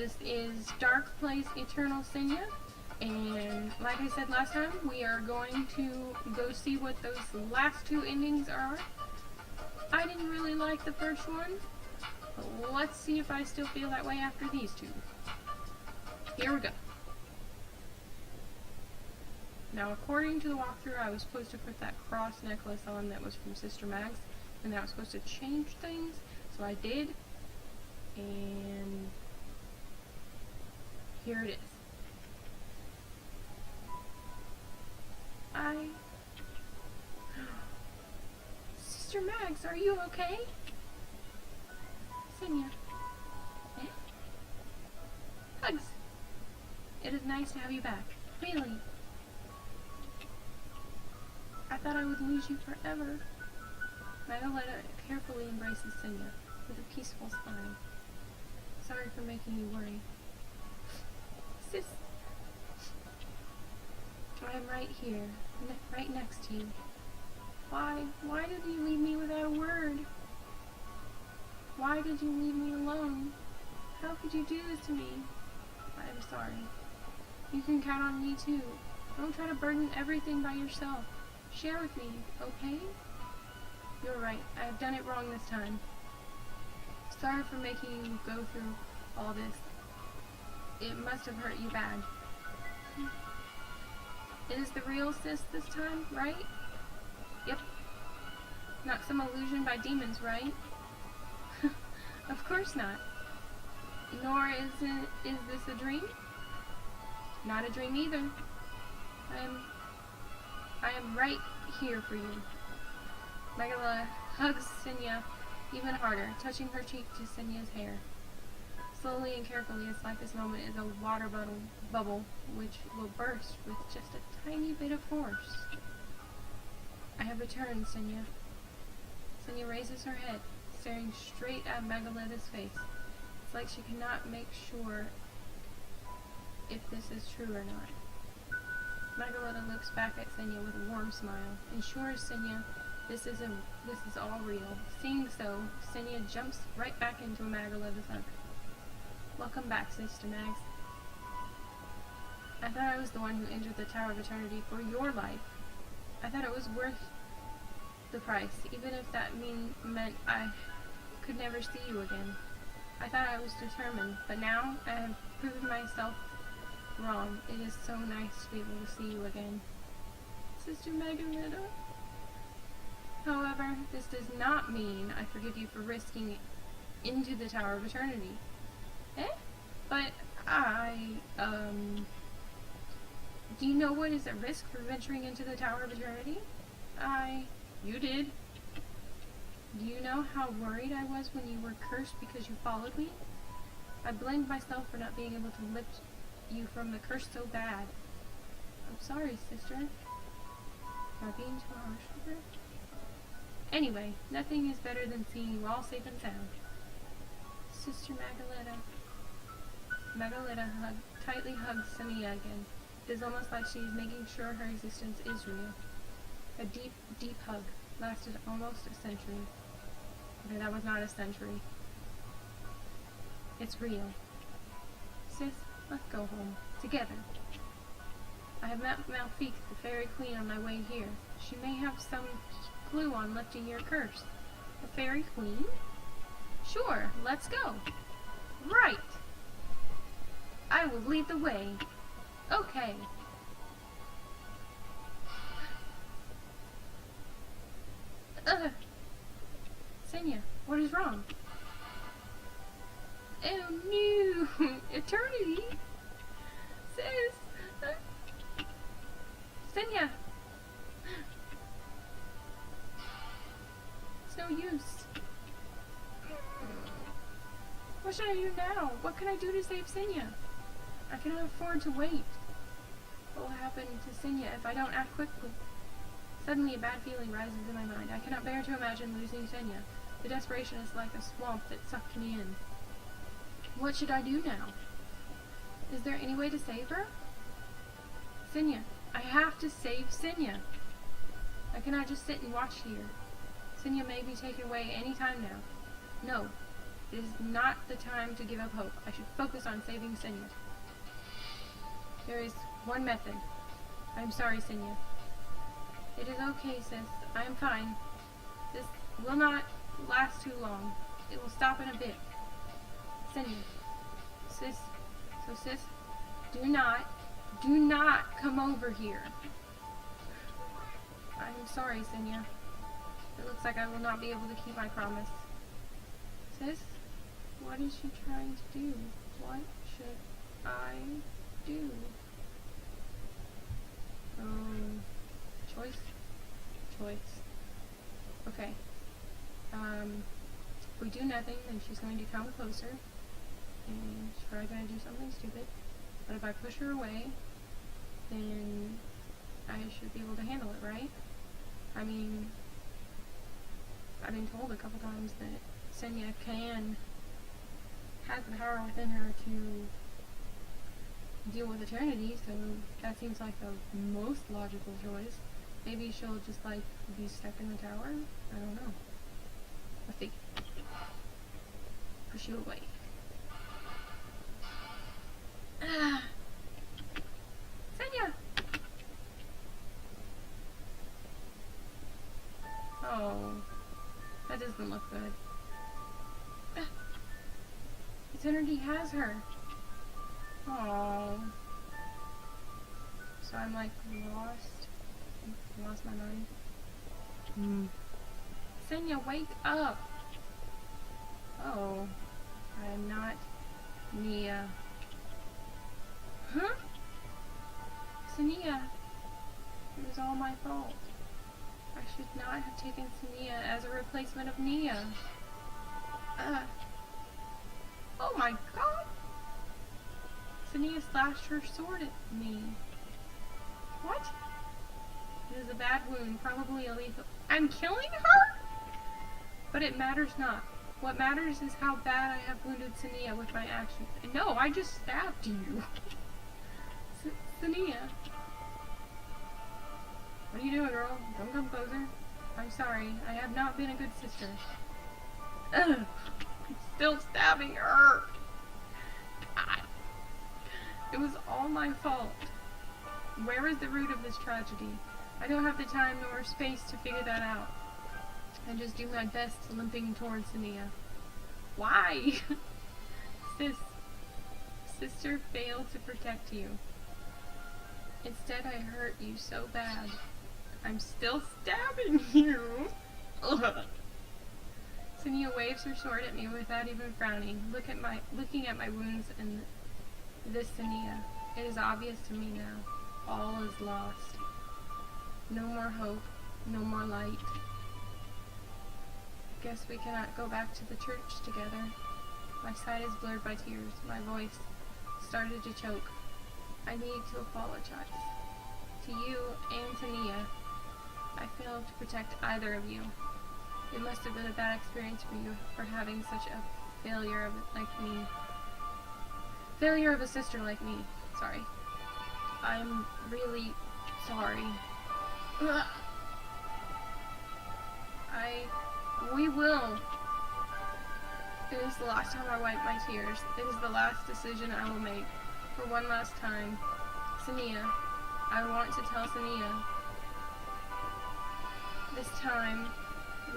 this is Dark Place Eternal Senia, and like I said last time, we are going to go see what those last two endings are. I didn't really like the first one, but let's see if I still feel that way after these two. Here we go. Now, according to the walkthrough, I was supposed to put that cross necklace on that was from Sister Mag's, and that was supposed to change things, so I did, and here it is. Sister Mags, are you okay? Senia. Eh? Hugs. It is nice to have you back. Really. I thought I would lose you forever. Violetta carefully embraces Senia with a peaceful smile. Sorry for making you worry. Sis, I am right here, right next to you. Why did you leave me without a word? Why did you leave me alone? How could you do this to me? I am sorry. You can count on me too. Don't try to burden everything by yourself. Share with me, okay? You're right. I have done it wrong this time. Sorry for making you go through all this. It must have hurt you bad. It is the real sis this time, right? Yep. Not some illusion by demons, right? Of course not. Nor is this a dream? Not a dream either. I am right here for you. Megala hugs Senia even harder, touching her cheek to Senia's hair. Slowly and carefully, it's like this moment is a water bubble which will burst with just a tiny bit of force. I have returned, Senia. Senia raises her head, staring straight at Megaletta's face. It's like she cannot make sure if this is true or not. Megaletta looks back at Senia with a warm smile, ensures Senia this is all real. Seeing so, Senia jumps right back into Megaletta's hug. Welcome back, Sister Mags. I thought I was the one who entered the Tower of Eternity for your life. I thought it was worth the price, even if that meant I could never see you again. I thought I was determined, but now I have proven myself wrong. It is so nice to be able to see you again. Sister Megaletta. However, this does not mean I forgive you for risking into the Tower of Eternity. Eh? But do you know what is at risk for venturing into the Tower of Eternity? You did. Do you know how worried I was when you were cursed because you followed me? I blamed myself for not being able to lift you from the curse so bad. I'm sorry, sister. Am I being too harsh with her? Anyway, nothing is better than seeing you all safe and sound. Sister Megaletta. Megaletta tightly hugs Senia again. It is almost like she is making sure her existence is real. A deep, deep hug lasted almost a century. Okay, that was not a century. It's real. Sis, let's go home. Together. I have met Malfique, the Fairy Queen, on my way here. She may have some clue on lifting your curse. The Fairy Queen? Sure, let's go. Right. I will lead the way. Okay. Senia, what is wrong? Oh no! Eternity! Sis! Senia! It's no use. What should I do now? What can I do to save Senia? I cannot afford to wait. What will happen to Senia if I don't act quickly? Suddenly a bad feeling rises in my mind. I cannot bear to imagine losing Senia. The desperation is like a swamp that sucked me in. What should I do now? Is there any way to save her? Senia. I have to save Senia. I cannot just sit and watch here. Senia may be taken away any time now. No. It is not the time to give up hope. I should focus on saving Senia. There is one method. I'm sorry, Senia. It is okay, sis. I am fine. This will not last too long. It will stop in a bit. Senia. Sis. So, sis, do not come over here. I'm sorry, Senia. It looks like I will not be able to keep my promise. Sis, what is she trying to do? What should I do? Choice. Okay. If we do nothing, then she's going to come closer, and she's probably going to do something stupid. But if I push her away, then I should be able to handle it, right? I mean, I've been told a couple times that Senia has the power within her to deal with eternity, so that seems like the most logical choice. Maybe she'll just, like, be stuck in the tower? I don't know. Let's see. Push you away. Ah! Senia! Oh. That doesn't look good. Ah! Eternity has her. Oh. So I'm, like, lost. I lost my mind. Senia, wake up! Oh. I am not Nia. Huh? Senia. It was all my fault. I should not have taken Senia as a replacement of Nia. Oh my god! Senia slashed her sword at me. What? It is a bad wound, probably a lethal. I'm killing her? But it matters not. What matters is how bad I have wounded Senia with my actions. No, I just stabbed you. Senia. What are you doing, girl? Don't come closer. I'm sorry. I have not been a good sister. Ugh. I'm still stabbing her. God. It was all my fault. Where is the root of this tragedy? I don't have the time nor space to figure that out. I just do my best limping towards Senia. Why? Sister failed to protect you. Instead, I hurt you so bad. I'm still stabbing you. Ugh. Senia waves her sword at me without even frowning, looking at my wounds and this Senia. It is obvious to me now. All is lost. No more hope. No more light. Guess we cannot go back to the church together. My sight is blurred by tears. My voice started to choke. I need to apologize. To you and to Nia. I failed to protect either of you. It must have been a bad experience for you for having such a failure of a sister like me. Sorry. I'm really sorry. Ugh. We will. It is the last time I wipe my tears. It is the last decision I will make. For one last time. Senia. I want to tell Senia. This time,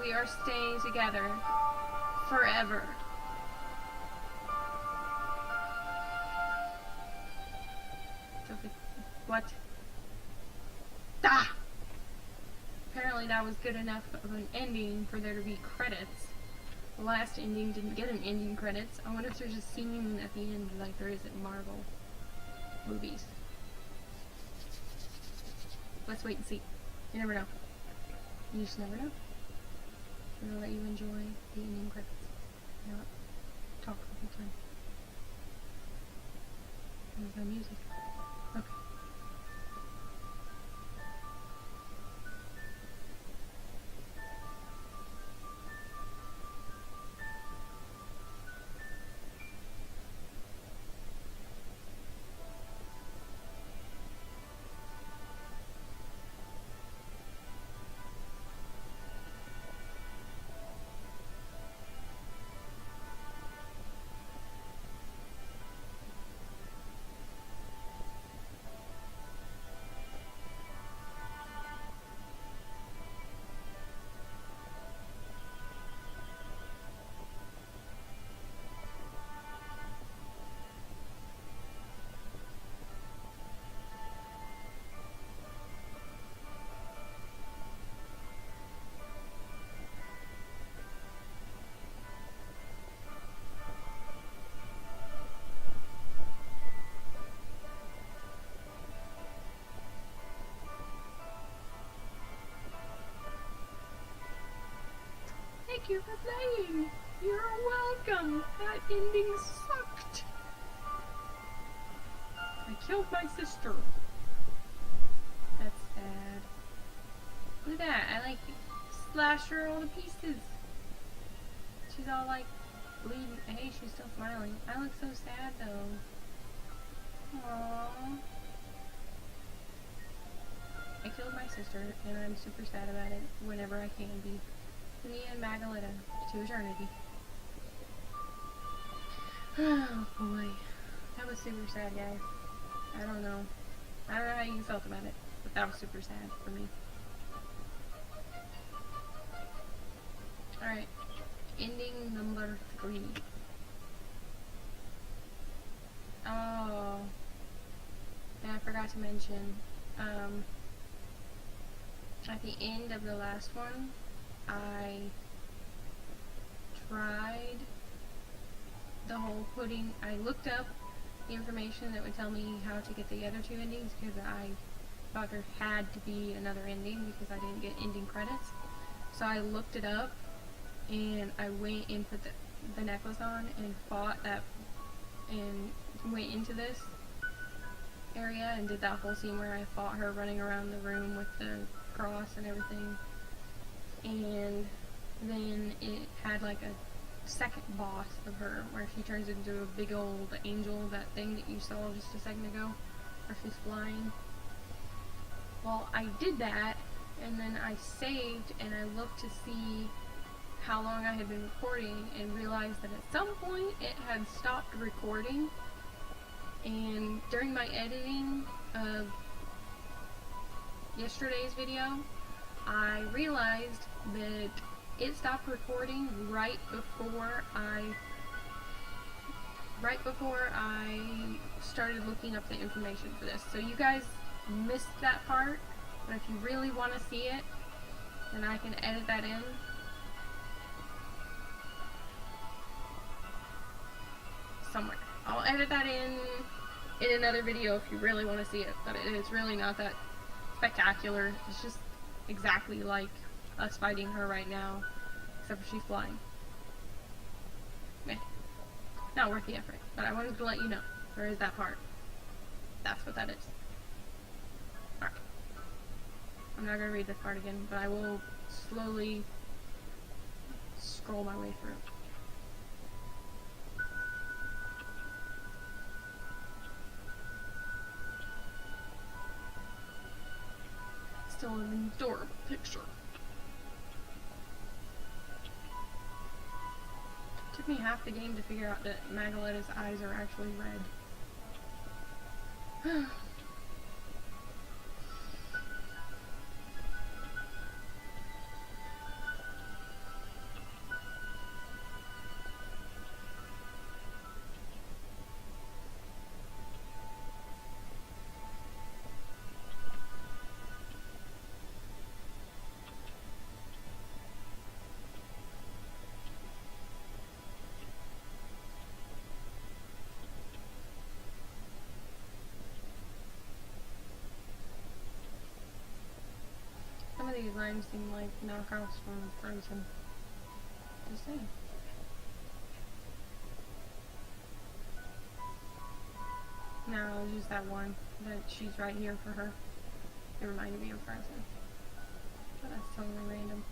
we are staying together. Forever. What? Ah! Apparently that was good enough of an ending for there to be credits. The last ending didn't get an ending credits. I wonder if there's a scene at the end like there is in Marvel movies. Let's wait and see. You never know. You just never know. I'm gonna let you enjoy the ending credits. Not talk the whole time. There's no music. Okay. Thank you for playing. You're welcome. That ending sucked. I killed my sister. That's sad. Look at that. I like slashed her all to pieces. She's all like bleeding. Hey, she's still smiling. I look so sad though. Aww. I killed my sister and I'm super sad about it whenever I can be. Me and Magalita to eternity. Oh boy. That was super sad, guys. I don't know. I don't know how you felt about it, but that was super sad for me. Alright. Ending number 3. Oh. And I forgot to mention, at the end of the last one, I tried the whole I looked up the information that would tell me how to get the other 2 endings because I thought there had to be another ending because I didn't get ending credits. So I looked it up and I went and put the necklace on and fought that and went into this area and did that whole scene where I fought her running around the room with the cross and everything. And then it had like a second boss of her where she turns into a big old angel, that thing that you saw just a second ago where she's flying. Well, I did that and then I saved and I looked to see how long I had been recording and realized that at some point it had stopped recording. And during my editing of yesterday's video, I realized that it stopped recording right before I started looking up the information for this. So you guys missed that part, but if you really want to see it, then I can edit that in. Somewhere. I'll edit that in another video if you really want to see it, but it's really not that spectacular. It's just exactly like us fighting her right now, except for she's flying. Meh. Not worth the effort, but I wanted to let you know there is that part. That's what that is. Alright. I'm not going to read this part again, but I will slowly scroll my way through. Still an adorable picture. Took me half the game to figure out that Magalita's eyes are actually red. Some of these lines seem like knockoffs from Frozen. Just saying. Now I'll use that one that she's right here for her. It reminded me of Frozen. But that's totally random.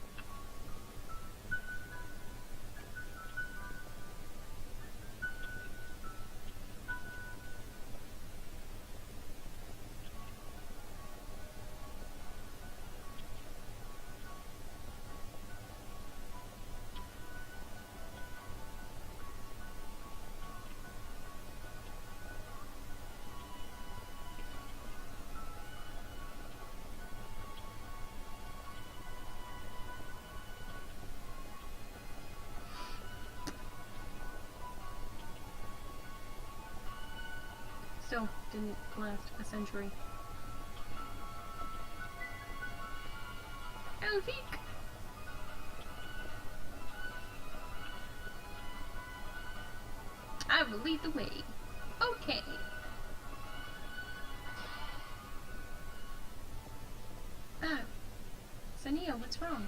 Still didn't last a century. Elfique! I will lead the way. Okay. Ah. Senia, what's wrong?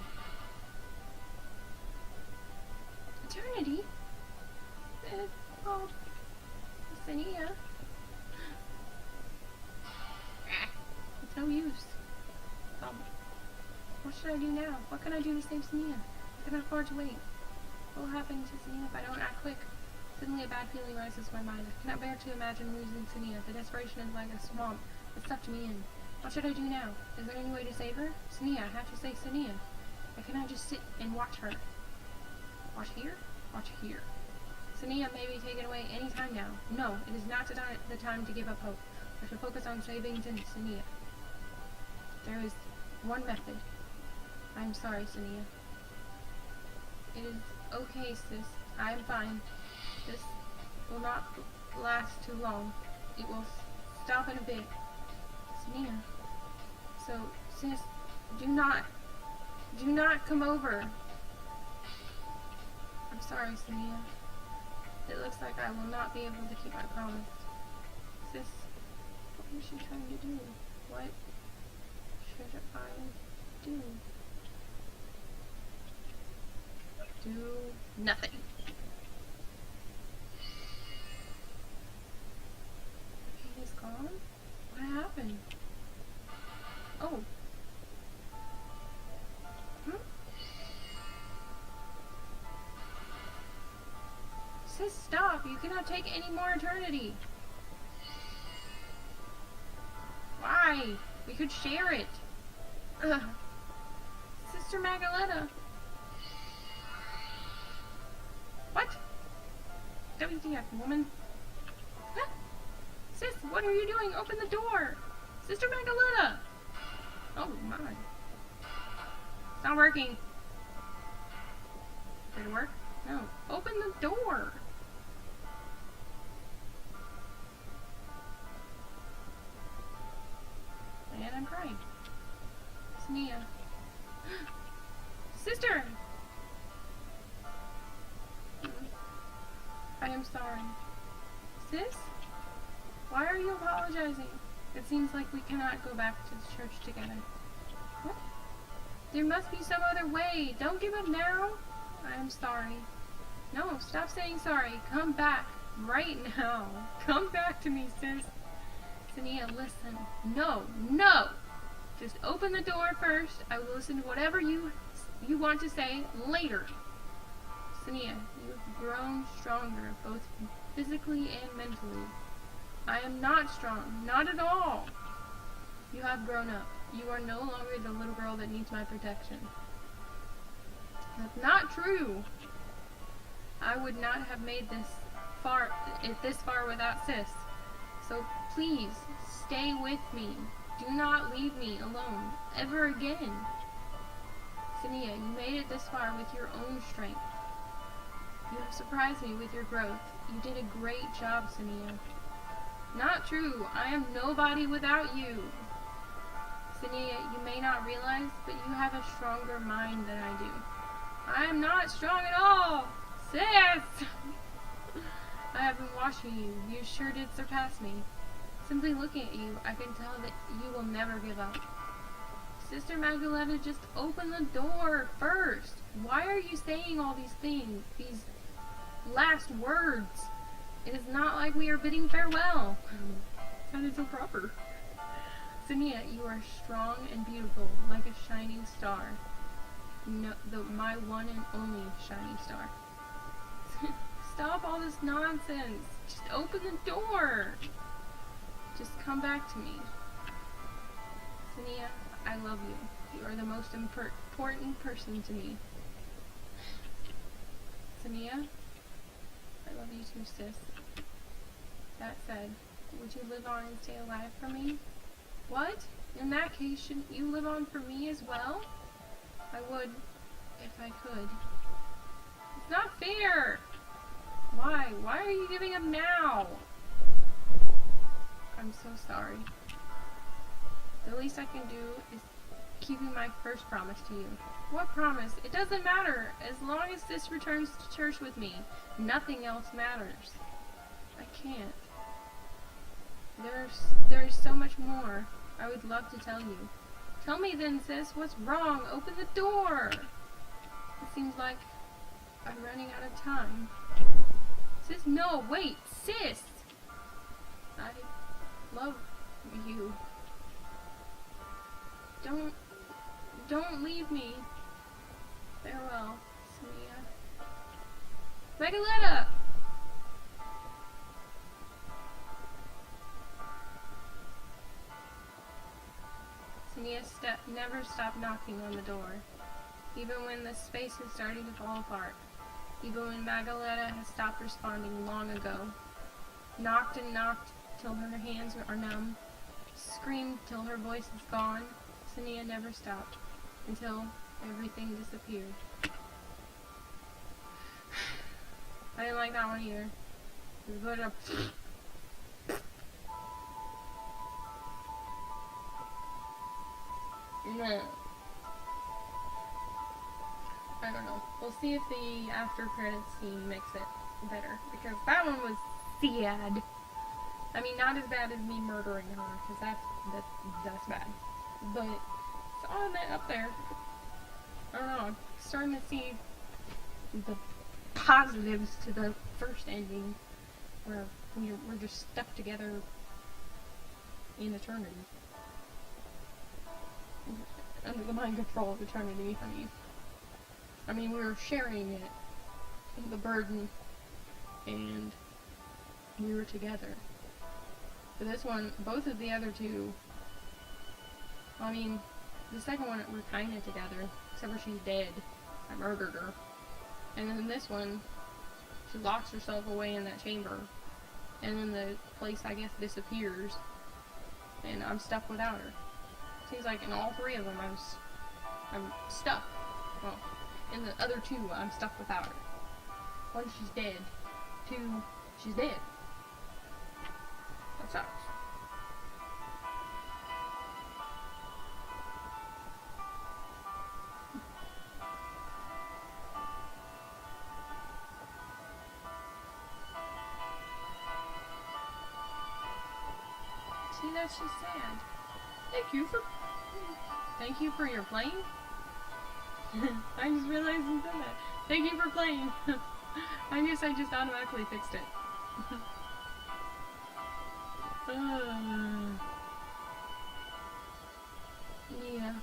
should I do now? What can I do to save Senia? I cannot afford to wait. What will happen to Senia if I don't act quick? Suddenly a bad feeling rises to my mind. I cannot bear to imagine losing Senia. The desperation is like a swamp that sucked me in. What should I do now? Is there any way to save her? Senia, I have to save Senia. I cannot just sit and watch her. Watch here? Watch here. Senia may be taken away any time now. No, it is not the time to give up hope. I should focus on saving Senia. There is one method. I am sorry, Senia. It is okay, sis. I am fine. This will not last too long. It will stop in a bit. Senia. So, sis, do not come over. I'm sorry, Senia. It looks like I will not be able to keep my promise. Sis, what is she trying to do? What should I do? Do nothing. The pain is gone? What happened? Oh. Sis, stop! You cannot take any more eternity! Why? We could share it! Ugh. Sister Magdalena! What? WTF, woman? Huh? Sis, what are you doing? Open the door! Sister Magdalena! Oh my. It's not working. Did it work? No. Open the door! And I'm crying. Senia. Sister! I am sorry. Sis? Why are you apologizing? It seems like we cannot go back to the church together. What? There must be some other way. Don't give up now. I am sorry. No, stop saying sorry. Come back. Right now. Come back to me, sis. Senia, listen. No. No! Just open the door first. I will listen to whatever you want to say later. Senia, you have grown stronger, both physically and mentally. I am not strong. Not at all. You have grown up. You are no longer the little girl that needs my protection. That's not true. I would not have made this far without sis. So please, stay with me. Do not leave me alone, ever again. Senia, you made it this far with your own strength. You have surprised me with your growth. You did a great job, Senia. Not true. I am nobody without you. Senia, you may not realize, but you have a stronger mind than I do. I am not strong at all. Sis! I have been watching you. You sure did surpass me. Simply looking at you, I can tell that you will never give up. Sister Magdalena, just open the door first. Why are you saying all these things? These last words? It is not like we are bidding farewell. Sounded so proper. Senia, you are strong and beautiful, like a shining star. No, my one and only shining star. Stop all this nonsense. Just open the door. Just come back to me. Senia, I love you. You are the most important person to me. Senia, I love you too, sis. That said, would you live on and stay alive for me? What? In that case, shouldn't you live on for me as well? I would, if I could. It's not fair! Why? Why are you giving up now? I'm so sorry. The least I can do is keeping my first promise to you. What promise? It doesn't matter. As long as this returns to church with me, nothing else matters. I can't. There's so much more I would love to tell you. Tell me then, sis, what's wrong? Open the door! It seems like I'm running out of time. Sis, no, wait, sis! I love you. Don't Don't leave me. Farewell, Senia. Megaletta! Senia never stopped knocking on the door, even when the space is starting to fall apart. Even when Megaletta has stopped responding long ago. Knocked and knocked till her hands are numb. Screamed till her voice is gone. Senia never stopped until everything disappeared. I didn't like that one either. Just put it up. No. I don't know. We'll see if the after credits scene makes it better, because that one was sad. I mean, not as bad as me murdering her, because that's bad. But it's on that up there. I don't know. I'm starting to see the positives to the first ending, where we're just stuck together in eternity. Under the mind control of eternity, I mean, we were sharing it, the burden, and we were together. For this one, both of the other two, I mean, the second one, we're kinda together, except for she's dead. I murdered her. And then this one, she locks herself away in that chamber, and then the place, I guess, disappears, and I'm stuck without her. Seems like in all three of them, I'm stuck. Well, in the other two, I'm stuck without her. One, she's dead. Two, she's dead. That sucks. See, that's just sad. Thank you for your playing? I just realized you said that. Thank you for playing. I guess I just automatically fixed it. Yeah.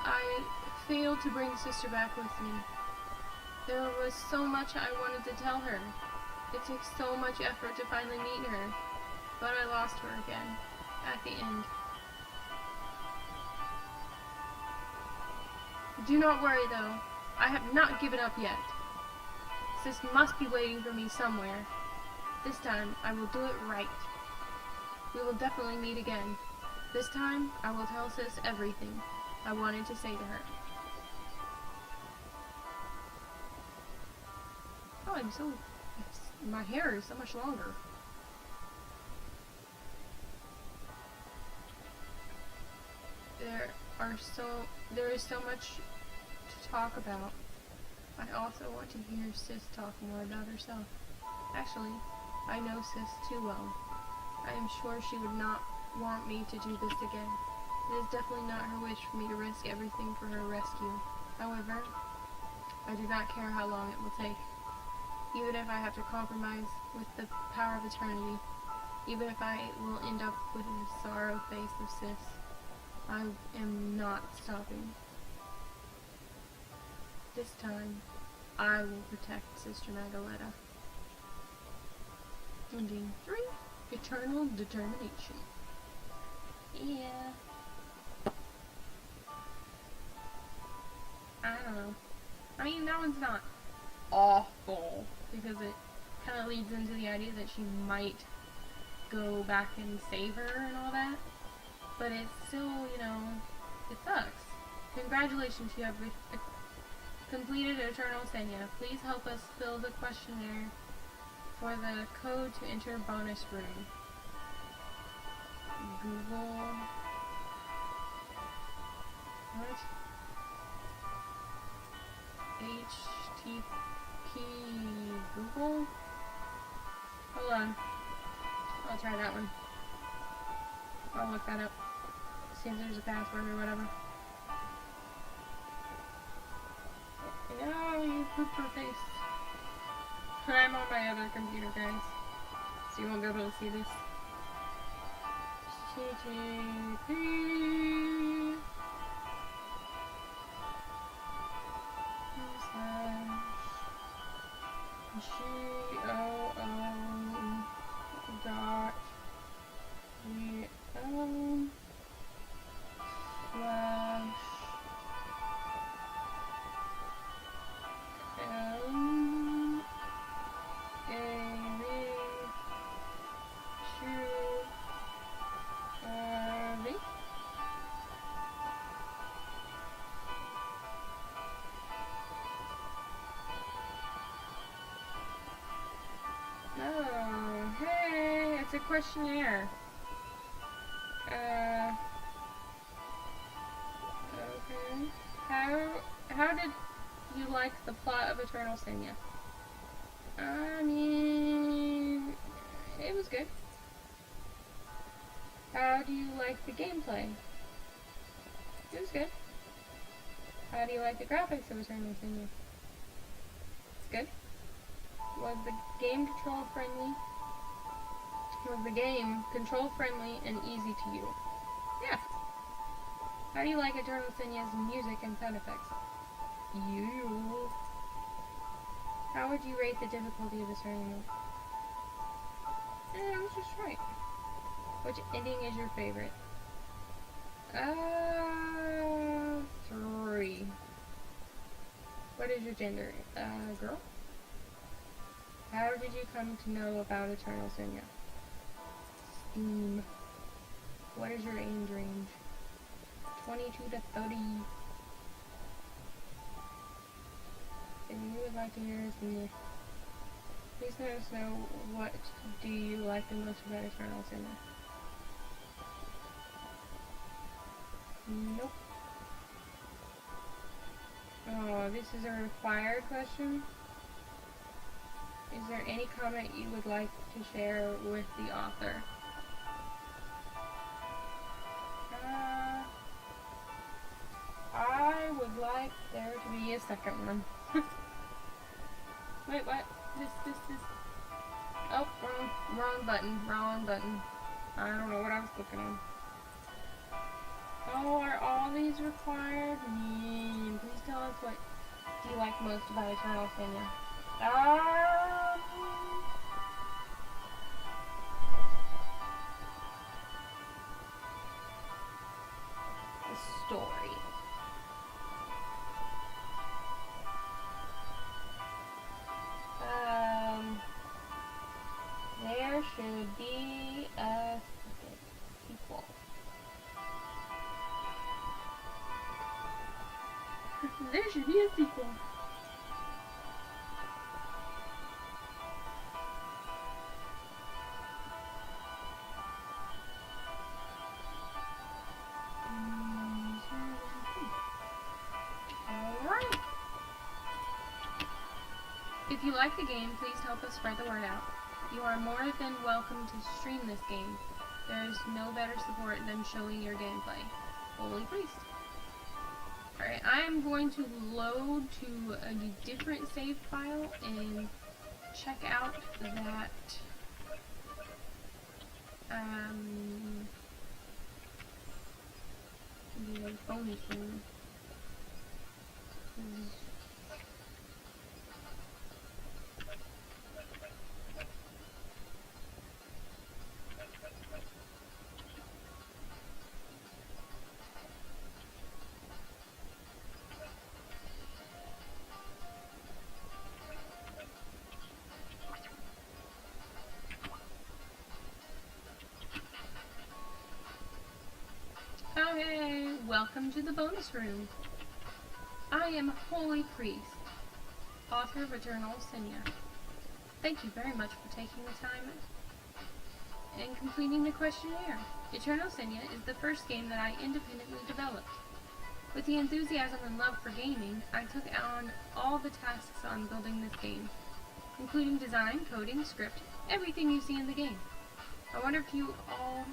I failed to bring Sister back with me. There was so much I wanted to tell her. It took so much effort to finally meet her. But I lost her again, at the end. Do not worry though, I have not given up yet. Sis must be waiting for me somewhere. This time, I will do it right. We will definitely meet again. This time, I will tell Sis everything I wanted to say to her. Oh, my hair is so much longer. There is so much to talk about. I also want to hear Sis talk more about herself. Actually, I know Sis too well. I am sure she would not want me to do this again. It is definitely not her wish for me to risk everything for her rescue. However, I do not care how long it will take. Even if I have to compromise with the power of eternity, even if I will end up with the sorrow face of Sis, I am not stopping. This time, I will protect Sister Megaletta. Ending 3, Eternal Determination. Yeah. I don't know. I mean, that one's not awful, because it kind of leads into the idea that she might go back and save her and all that. But it's still, you know, it sucks. Congratulations, you have completed Eternal Senia. Please help us fill the questionnaire for the code to enter bonus room. Google. What? HTTP Google? Hold on. I'll try that one. I'll look that up. See if there's a password or whatever. No, you pooped her face. I'm on my other computer, guys. So you won't be able to see this. HTTP /GOO dot GO slash Oh, hey, it's a questionnaire. Okay. How did you like the plot of Eternal Senia? I mean, it was good. How do you like the gameplay? It was good. How do you like the graphics of Eternal Senia? It's good. Was the game control friendly? Was the game control friendly and easy to use? Yeah. How do you like Eternal Senia's music and sound effects? You. How would you rate the difficulty of this tournament? It was just right. Which ending is your favorite? 3. What is your gender? Girl? How did you come to know about Eternal Senia? Steam. What is your age range? 22 to 30. If you would like to hear us, please let us know what do you like the most about Eternal Senia. Nope. Oh, this is a required question. Is there any comment you would like to share with the author? I would like there to be a second one. Wait, what? This. Oh, wrong button. I don't know what I was clicking on. Oh, are all these required? Please tell us what do you like most about Eternal Senia. The story. There should be a sequel. There should be a sequel. Alright. If you like the game, please help us spread the word out. You are more than welcome to stream this game. There is no better support than showing your gameplay. Holy Priest. Alright, I am going to load to a different save file and check out that the bonus room. Oh hey, welcome to the bonus room. I am Holy Priest, author of Eternal Senia. Thank you very much for taking the time and completing the questionnaire. Eternal Senia is the first game that I independently developed. With the enthusiasm and love for gaming, I took on all the tasks on building this game, including design, coding, script, everything you see in the game. I wonder if you all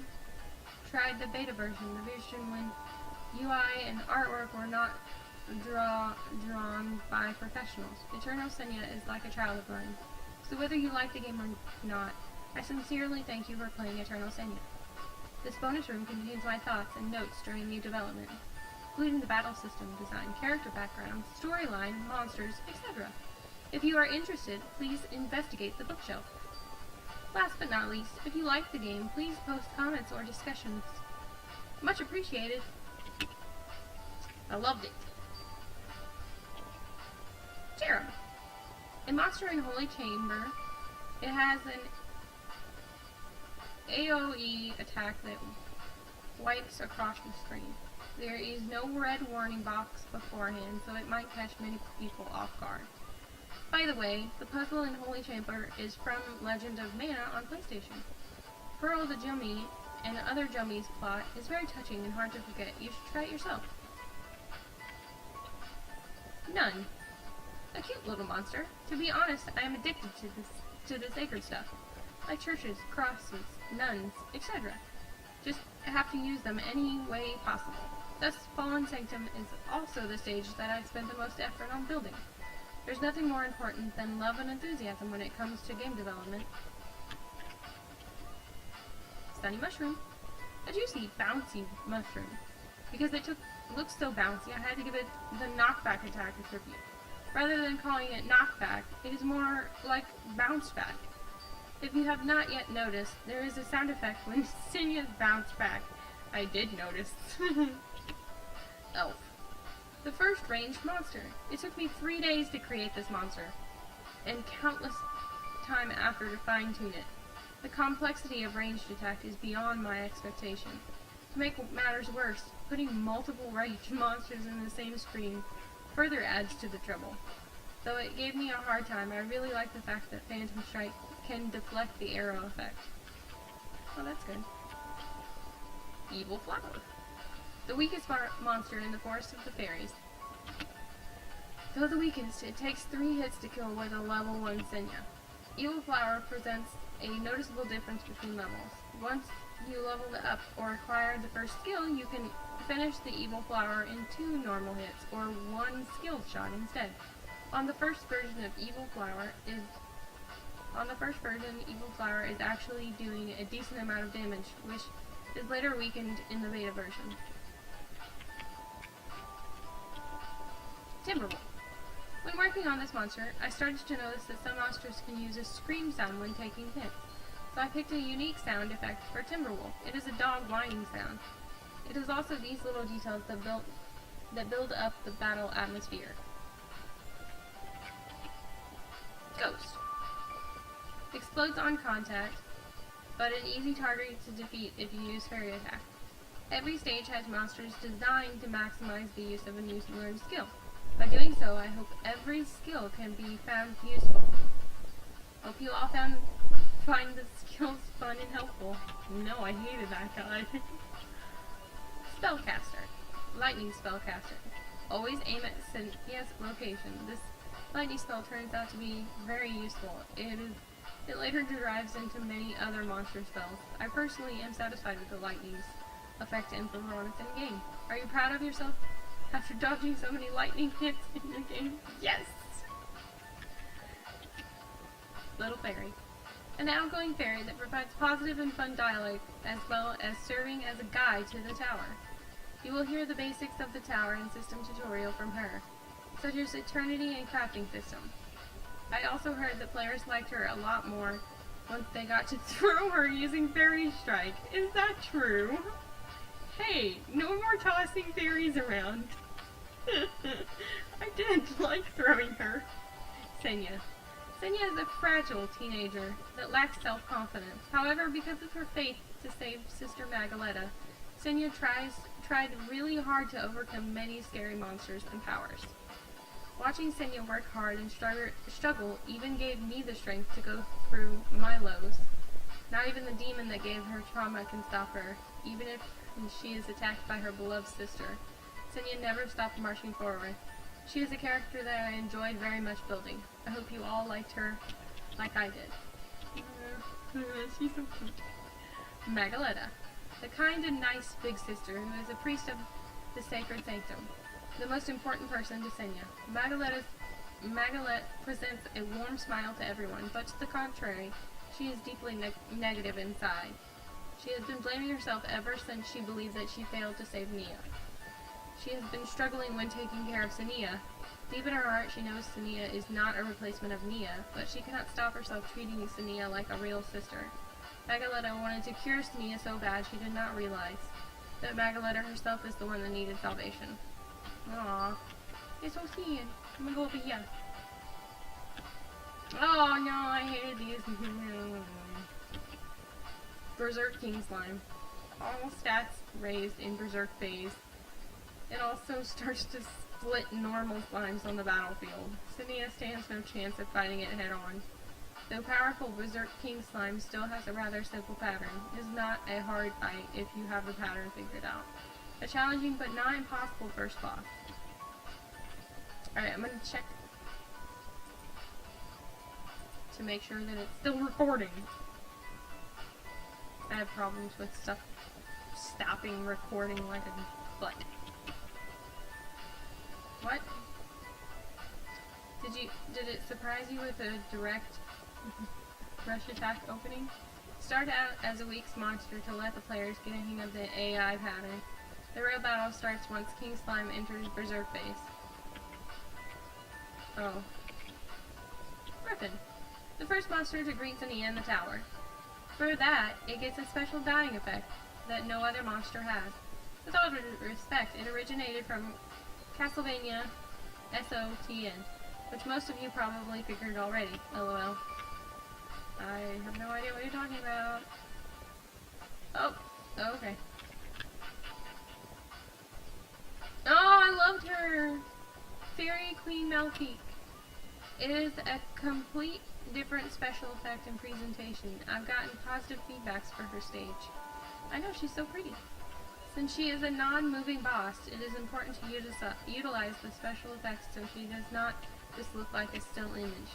tried the beta version, the version when UI and artwork were not drawn by professionals. Eternal Senia is like a child of mine, so whether you like the game or not, I sincerely thank you for playing Eternal Senia. This bonus room contains my thoughts and notes during new development, including the battle system design, character backgrounds, storyline, monsters, etc. If you are interested, please investigate the bookshelf. Last but not least, if you like the game, please post comments or discussions. Much appreciated. I loved it. Derp. A monster in Holy Chamber. It has an AoE attack that wipes across the screen. There is no red warning box beforehand, so it might catch many people off guard. By the way, the puzzle in Holy Chamber is from Legend of Mana on PlayStation. Pearl the Jummy and other Jummies plot is very touching and hard to forget. You should try it yourself. Nun. A cute little monster. To be honest, I am addicted to the sacred stuff. Like churches, crosses, nuns, etc. Just have to use them any way possible. Thus, Fallen Sanctum is also the stage that I've spent the most effort on building. There's nothing more important than love and enthusiasm when it comes to game development. Sunny Mushroom. A juicy, bouncy mushroom. Because it looks so bouncy, I had to give it the knockback attack a tribute. Rather than calling it knockback, it is more like bounce back. If you have not yet noticed, there is a sound effect when Senia's bounce back. I did notice. Elf. The first ranged monster. It took me 3 days to create this monster, and countless time after to fine-tune it. The complexity of ranged attack is beyond my expectation. To make matters worse, putting multiple ranged monsters in the same screen further adds to the trouble. Though it gave me a hard time, I really like the fact that Phantom Strike can deflect the arrow effect. Oh, that's good. Evil Flower. The weakest monster in the Forest of the Fairies. Though the weakest, it takes 3 hits to kill with a level 1 Senia. Evil Flower presents a noticeable difference between levels. Once you level it up or acquire the first skill, you can finish the Evil Flower in 2 normal hits, or 1 skill shot instead. On the first version, Evil Flower is actually doing a decent amount of damage, which is later weakened in the beta version. Timberwolf. When working on this monster, I started to notice that some monsters can use a scream sound when taking hits, so I picked a unique sound effect for Timberwolf. It is a dog whining sound. It is also these little details that build up the battle atmosphere. Ghost. Explodes on contact, but an easy target to defeat if you use fairy attack. Every stage has monsters designed to maximize the use of a new learned skill. By doing so, I hope every skill can be found useful. Hope you all find the skills fun and helpful. No, I hated that guy. Spellcaster. Lightning Spellcaster. Always aim at Senia's location. This lightning spell turns out to be very useful. It later derives into many other monster spells. I personally am satisfied with the lightning's effect and performance in game. Are you proud of yourself after dodging so many lightning hits in your game? Yes! Little Fairy. An outgoing fairy that provides positive and fun dialogue, as well as serving as a guide to the tower. You will hear the basics of the tower and system tutorial from her, such as eternity and crafting system. I also heard that players liked her a lot more once they got to throw her using Fairy Strike. Is that true? Hey, no more tossing fairies around. I did like throwing her. Senia. Senia is a fragile teenager that lacks self-confidence. However, because of her faith to save Sister Magaletta, Senia tried really hard to overcome many scary monsters and powers. Watching Senia work hard and struggle even gave me the strength to go through my lows. Not even the demon that gave her trauma can stop her, even if she is attacked by her beloved sister. Senia never stopped marching forward. She is a character that I enjoyed very much building. I hope you all liked her like I did. She's so cute. Magaletta. The kind and nice big sister who is a priest of the sacred sanctum. The most important person to Senia. Magalette presents a warm smile to everyone, but to the contrary, she is deeply negative inside. She has been blaming herself ever since she believed that she failed to save Nia. She has been struggling when taking care of Senia. Deep in her heart, she knows Senia is not a replacement of Nia, but she cannot stop herself treating Senia like a real sister. Magaletta wanted to cure Senia so bad she did not realize that Magaletta herself is the one that needed salvation. Aww. It's so sad. I'm gonna go over here. Oh no, I hated these. Berserk King Slime. All stats raised in Berserk phase. It also starts to split normal slimes on the battlefield. Senia stands no chance of fighting it head on. Though powerful, Berserk King Slime still has a rather simple pattern. It is not a hard fight if you have the pattern figured out. A challenging but not impossible first boss. Alright, I'm gonna check to make sure that it's still recording. I have problems with stuff stopping recording like a butt. What? Did it surprise you with a direct rush attack opening? Start out as a weak monster to let the players get a hang of the AI pattern. The real battle starts once King Slime enters Berserk phase. Oh. Griffin. The first monster to greet Senia in the tower. For that, it gets a special dying effect that no other monster has. With all due respect, it originated from Castlevania SOTN, which most of you probably figured already, lol. I have no idea what you're talking about. Oh, okay. Oh, I loved her! Fairy Queen Malpeque. It is a complete different special effect and presentation. I've gotten positive feedbacks for her stage. I know, she's so pretty. Since she is a non-moving boss, it is important to utilize the special effects so she does not just look like a still image.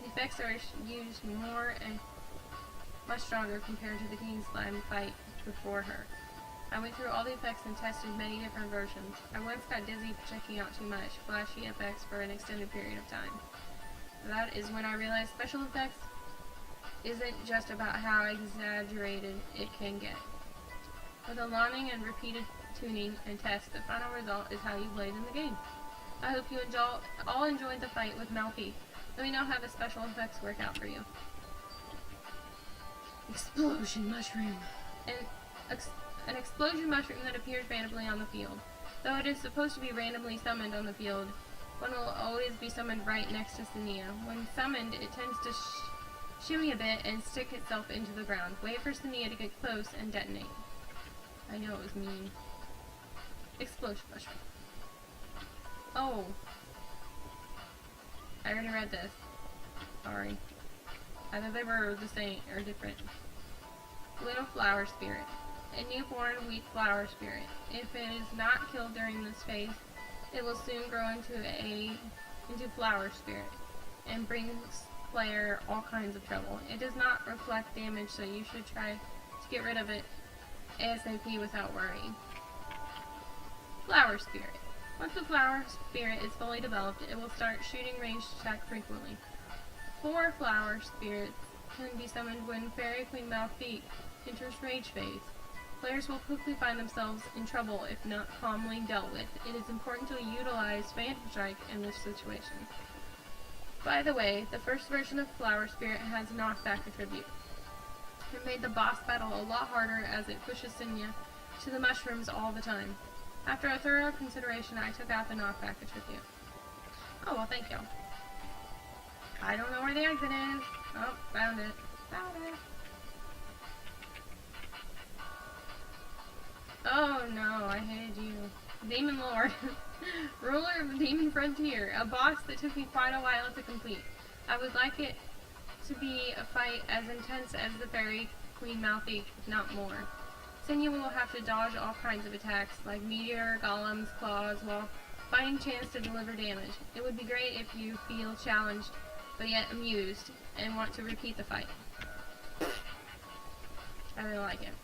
The effects are used more and much stronger compared to the King Slime fight before her. I went through all the effects and tested many different versions. I once got dizzy checking out too much flashy effects for an extended period of time. That is when I realized special effects isn't just about how exaggerated it can get. With a learning and repeated tuning and tests, the final result is how you played in the game. I hope you all enjoyed the fight with Malpeque. Let me know how the special effects work out for you. Explosion Mushroom. An explosion mushroom that appears randomly on the field. Though it is supposed to be randomly summoned on the field, one will always be summoned right next to Senia. When summoned, it tends to shimmy a bit and stick itself into the ground. Wait for Senia to get close and detonate. I know it was mean. Explosion mushroom. Oh. I already read this. Sorry. I thought they were the same or different. Little flower spirit. A newborn weak flower spirit. If it is not killed during this phase, it will soon grow into flower spirit and brings player all kinds of trouble. It does not reflect damage, so you should try to get rid of it ASAP without worrying. Flower spirit. Once the flower spirit is fully developed, it will start shooting ranged attack frequently. 4 flower spirits can be summoned when Fairy Queen Malpeque enters rage phase. Players will quickly find themselves in trouble if not calmly dealt with. It is important to utilize Phantom Strike in this situation. By the way, the first version of Flower Spirit has knockback attribute. It made the boss battle a lot harder as it pushes Senia to the mushrooms all the time. After a thorough consideration, I took out the knockback attribute. Oh, well, thank you. I don't know where the exit is. Oh, found it. Found it. Oh no, I hated you. Demon Lord. Ruler of the Demon Frontier. A boss that took me quite a while to complete. I would like it to be a fight as intense as the Fairy Queen Malpeque, if not more. Senia will have to dodge all kinds of attacks, like meteor, golems, claws, while finding chance to deliver damage. It would be great if you feel challenged, but yet amused, and want to repeat the fight. I really like it.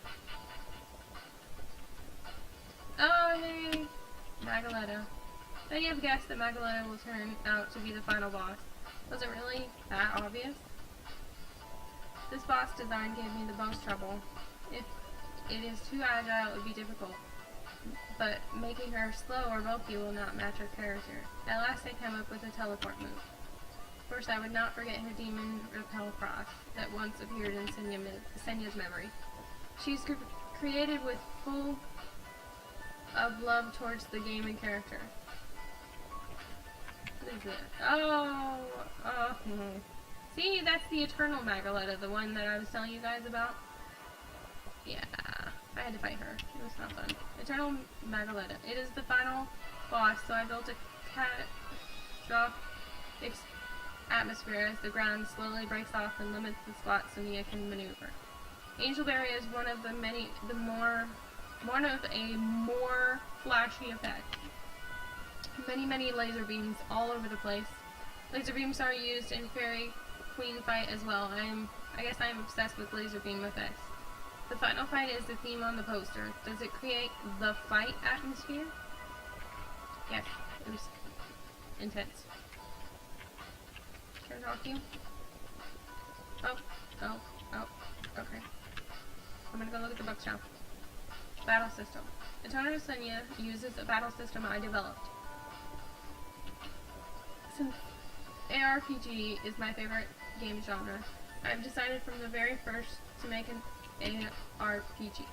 Oh, hey! Magaletta. Many have guessed that Magaletta will turn out to be the final boss. Was it really that obvious? This boss design gave me the most trouble. If it is too agile, it would be difficult. But making her slow or bulky will not match her character. At last I came up with a teleport move. First, I would not forget her demon repel cross that once appeared in Senia's memory. She's created with full of love towards the game and character. What is it? Oh. See, that's the Eternal Magaletta, the one that I was telling you guys about. Yeah, I had to fight her. It was not fun. Eternal Magaletta. It is the final boss, so I built a catastrophic atmosphere as the ground slowly breaks off and limits the spots Senia can maneuver. Angelberry is one of a more flashy effect. Many laser beams all over the place. Laser beams are used in Fairy Queen fight as well. I guess I am obsessed with laser beam effects. The final fight is the theme on the poster. Does it create the fight atmosphere? Yes, it was intense. Can I talk to you? Oh, okay. I'm gonna go look at the bookshelf. Battle system. Eternal Senia uses a battle system I developed. Since ARPG is my favorite game genre, I've decided from the very first to make an ARPG.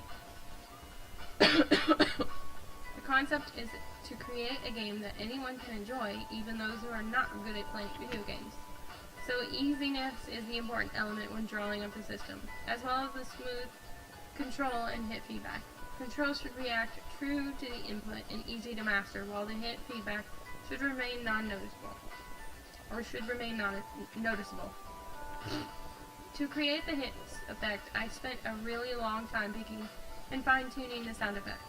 The concept is to create a game that anyone can enjoy, even those who are not good at playing video games. So easiness is the important element when drawing up the system, as well as the smooth control and hit feedback. Control should react true to the input and easy to master, while the hit feedback should remain non-noticeable. To create the hits effect, I spent a really long time picking and fine-tuning the sound effect.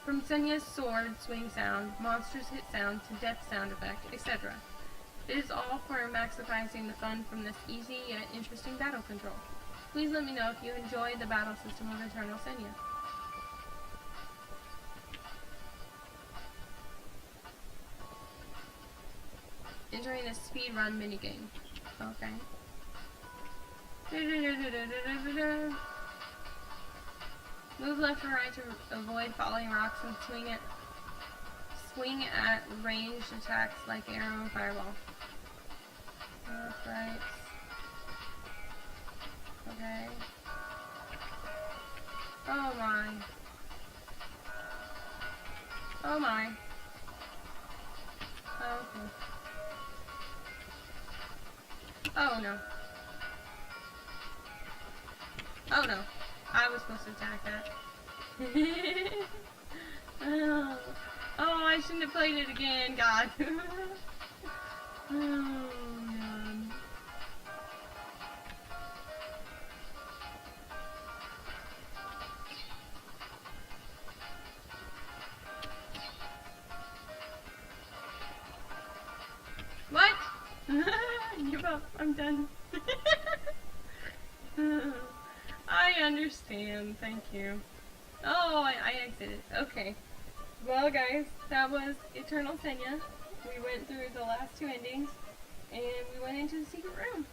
From Senia's sword swing sound, monsters hit sound, to death sound effect, etc. It is all for maximizing the fun from this easy yet interesting battle control. Please let me know if you enjoyed the battle system of Eternal Senia. Entering a speedrun minigame. Okay. Move left or right to avoid falling rocks and swing at ranged attacks like arrow and fireball. Left, right. Okay. Oh my. Oh my. Okay. Oh no. Oh no. I was supposed to attack that. Oh, I shouldn't have played it again, God. Oh, man. What? Give up. I'm done. I understand. Thank you. Oh, I exited. Okay. Well, guys, that was Eternal Senia. We went through the last two endings, and we went into the secret room.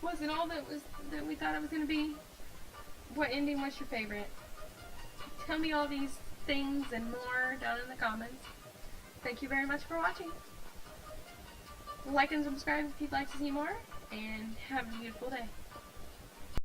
Was it all that we thought it was going to be? What ending was your favorite? Tell me all these things and more down in the comments. Thank you very much for watching. Like and subscribe if you'd like to see more, and have a beautiful day.